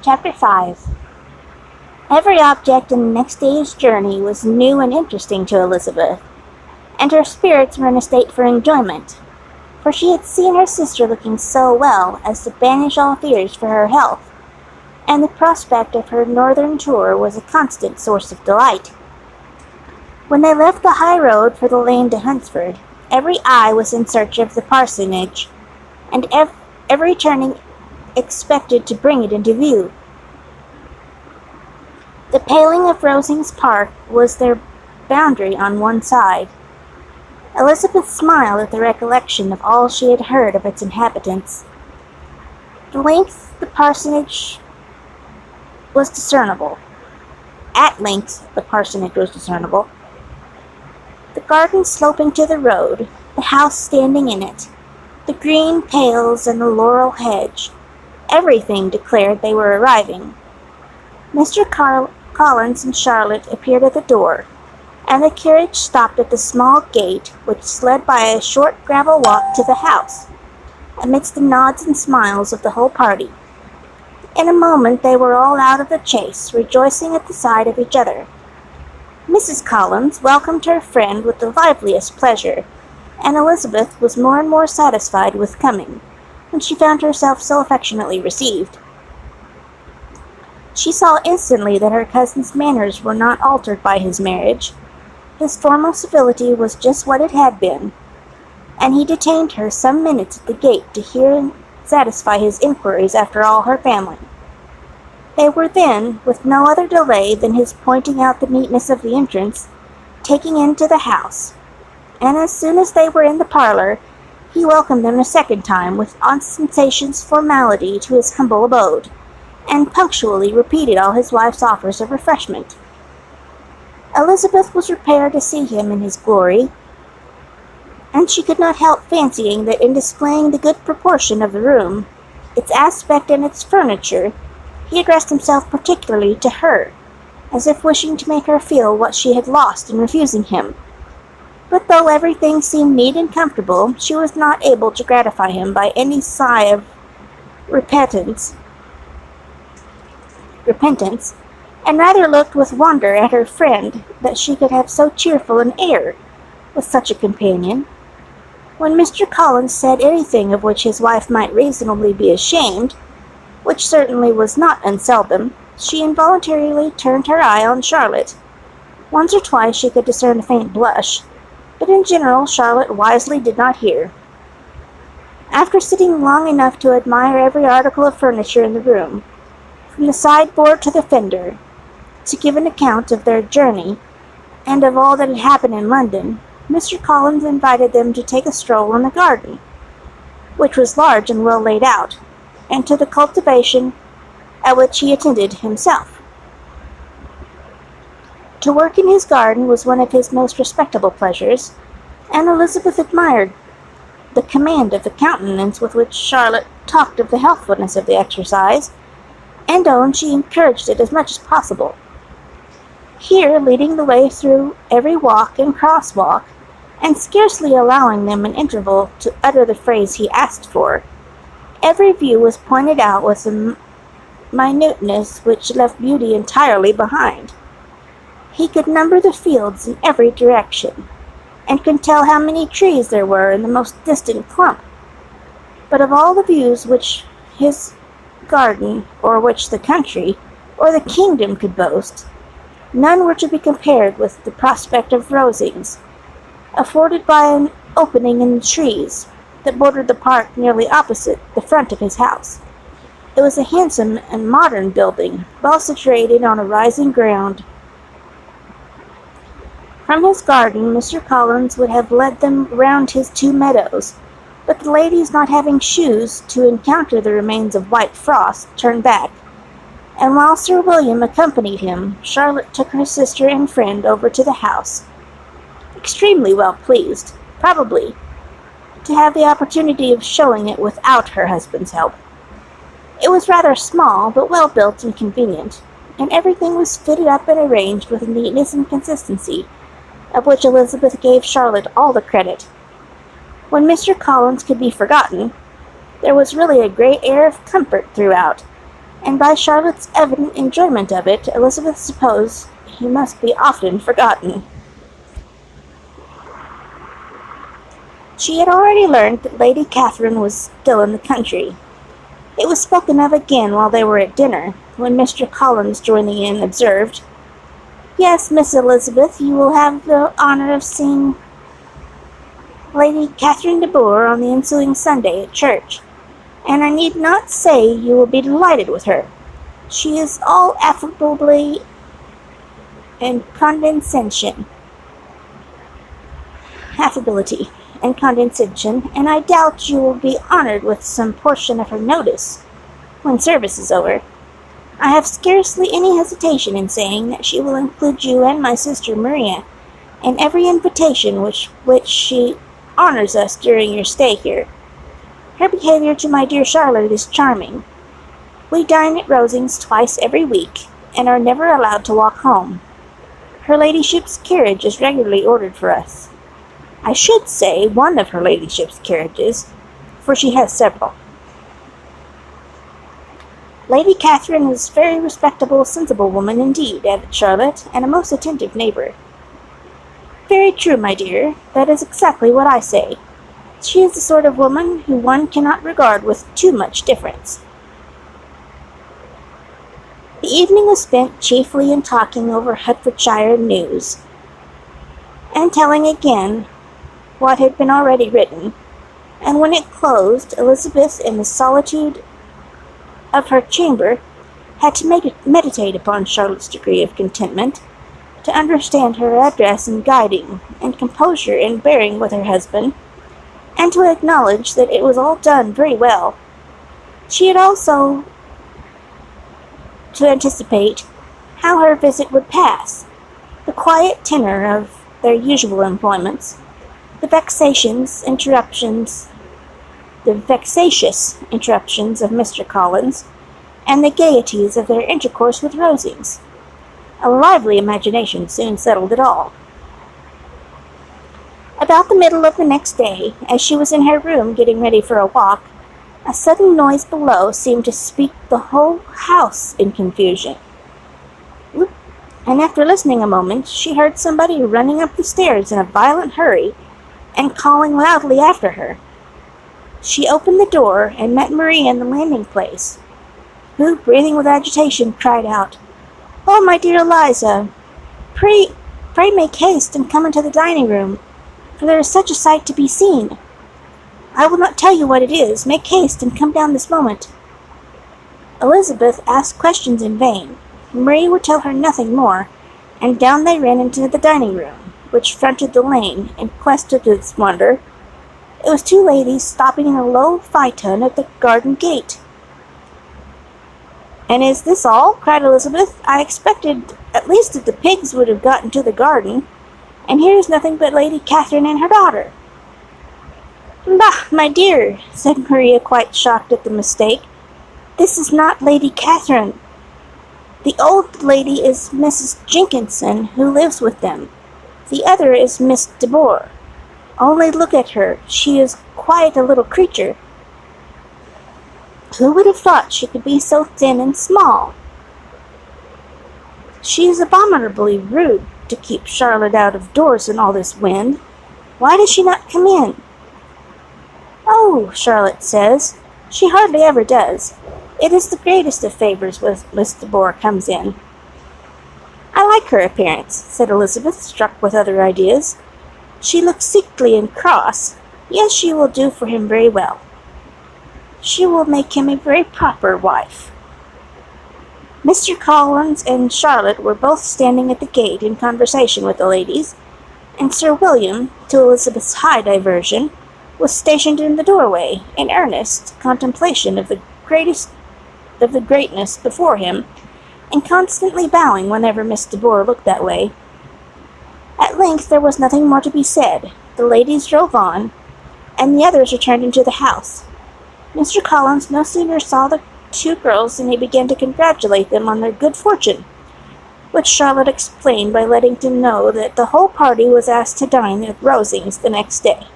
Chapter 5. Every object in the next day's journey was new and interesting to Elizabeth, and her spirits were in a state for enjoyment, for she had seen her sister looking so well as to banish all fears for her health, and the prospect of her northern tour was a constant source of delight. When they left the high road for the lane to Hunsford, every eye was in search of the parsonage, and every turning expected to bring it into view. The paling of Rosings Park was their boundary on one side. Elizabeth smiled at the recollection of all she had heard of its inhabitants. At length the parsonage was discernible. The garden sloping to the road, the house standing in it, the green pales and the laurel hedge, everything declared they were arriving. Mr. Collins and Charlotte appeared at the door, and the carriage stopped at the small gate which led by a short gravel walk to the house, amidst the nods and smiles of the whole party. In a moment they were all out of the chaise, rejoicing at the sight of each other. Mrs. Collins welcomed her friend with the liveliest pleasure, and Elizabeth was more and more satisfied with coming, when she found herself so affectionately received. She saw instantly that her cousin's manners were not altered by his marriage. His formal civility was just what it had been, and he detained her some minutes at the gate to hear and satisfy his inquiries after all her family. They were then, with no other delay than his pointing out the neatness of the entrance, taking into the house, and as soon as they were in the parlor, he welcomed them a second time with ostentatious formality to his humble abode, and punctually repeated all his wife's offers of refreshment. Elizabeth was prepared to see him in his glory, and she could not help fancying that in displaying the good proportion of the room, its aspect and its furniture, he addressed himself particularly to her, as if wishing to make her feel what she had lost in refusing him. But though everything seemed neat and comfortable, she was not able to gratify him by any sigh of repentance, and rather looked with wonder at her friend that she could have so cheerful an air with such a companion. When Mr. Collins said anything of which his wife might reasonably be ashamed, which certainly was not unseldom, she involuntarily turned her eye on Charlotte. Once or twice she could discern a faint blush, but in general Charlotte wisely did not hear. After sitting long enough to admire every article of furniture in the room, from the sideboard to the fender, to give an account of their journey, and of all that had happened in London, Mr. Collins invited them to take a stroll in the garden, which was large and well laid out, and to the cultivation at which he attended himself. To work in his garden was one of his most respectable pleasures, and Elizabeth admired the command of the countenance with which Charlotte talked of the healthfulness of the exercise, and owned she encouraged it as much as possible. Here, leading the way through every walk and cross-walk, and scarcely allowing them an interval to utter the phrase he asked for, every view was pointed out with a minuteness which left beauty entirely behind. He could number the fields in every direction, and could tell how many trees there were in the most distant clump. But of all the views which his garden, or which the country, or the kingdom could boast, none were to be compared with the prospect of Rosings, afforded by an opening in the trees that bordered the park nearly opposite the front of his house. It was a handsome and modern building, well situated on a rising ground. From his garden, Mr. Collins would have led them round his 2 meadows, but the ladies, not having shoes to encounter the remains of white frost, turned back, and while Sir William accompanied him, Charlotte took her sister and friend over to the house, extremely well pleased, probably, to have the opportunity of showing it without her husband's help. It was rather small, but well built and convenient, and everything was fitted up and arranged with a neatness and consistency, of which Elizabeth gave Charlotte all the credit. When Mr. Collins could be forgotten, there was really a great air of comfort throughout, and by Charlotte's evident enjoyment of it, Elizabeth supposed he must be often forgotten. She had already learned that Lady Catherine was still in the country. It was spoken of again while they were at dinner, when Mr. Collins, joining in, observed, "Yes, Miss Elizabeth, you will have the honour of seeing Lady Catherine de Bourgh on the ensuing Sunday at church, and I need not say you will be delighted with her. She is all affability and condescension, and I doubt you will be honoured with some portion of her notice when service is over. I have scarcely any hesitation in saying that she will include you and my sister Maria in every invitation which she honours us during your stay here. Her behaviour to my dear Charlotte is charming. We dine at Rosings twice every week, and are never allowed to walk home. Her ladyship's carriage is regularly ordered for us. I should say one of her ladyship's carriages, for she has several. Lady Catherine is a very respectable, sensible woman indeed," added Charlotte, "and a most attentive neighbour." "Very true, my dear. That is exactly what I say. She is the sort of woman who one cannot regard with too much difference." The evening was spent chiefly in talking over Hertfordshire news, and telling again what had been already written, and when it closed, Elizabeth, in the solitude of her chamber, had to meditate upon Charlotte's degree of contentment, to understand her address in guiding, and composure in bearing with her husband, and to acknowledge that it was all done very well. She had also to anticipate how her visit would pass, the quiet tenor of their usual employments, the vexatious interruptions of Mr. Collins, and the gaieties of their intercourse with Rosings. A lively imagination soon settled it all. About the middle of the next day, as she was in her room getting ready for a walk, a sudden noise below seemed to sweep the whole house in confusion. And after listening a moment, she heard somebody running up the stairs in a violent hurry, and calling loudly after her. She opened the door, and met Maria in the landing-place, who, breathing with agitation, cried out, "Oh, my dear Eliza, pray make haste and come into the dining-room, for there is such a sight to be seen. I will not tell you what it is. Make haste and come down this moment." Elizabeth asked questions in vain. Maria would tell her nothing more, and down they ran into the dining-room, which fronted the lane, in quest of this wonder. It was two ladies stopping in a low phaeton at the garden gate. "And is this all?" cried Elizabeth. "I expected at least that the pigs would have got into the garden, and here is nothing but Lady Catherine and her daughter." "Bah, my dear," said Maria, quite shocked at the mistake. "This is not Lady Catherine. The old lady is Mrs. Jenkinson, who lives with them. The other is Miss de Bourgh. Only look at her. She is quite a little creature. Who would have thought she could be so thin and small? She is abominably rude to keep Charlotte out of doors in all this wind. Why does she not come in?" "Oh," Charlotte says, "she hardly ever does. It is the greatest of favours when Miss de Bourgh comes in." "I like her appearance," said Elizabeth, struck with other ideas. "She looks sickly and cross. Yes, she will do for him very well. She will make him a very proper wife." Mr. Collins and Charlotte were both standing at the gate in conversation with the ladies, and Sir William, to Elizabeth's high diversion, was stationed in the doorway, in earnest contemplation of the greatness before him, and constantly bowing whenever Miss de Bourgh looked that way. At length there was nothing more to be said. The ladies drove on, and the others returned into the house. Mr. Collins no sooner saw the two girls than he began to congratulate them on their good fortune, which Charlotte explained by letting them know that the whole party was asked to dine at Rosings the next day.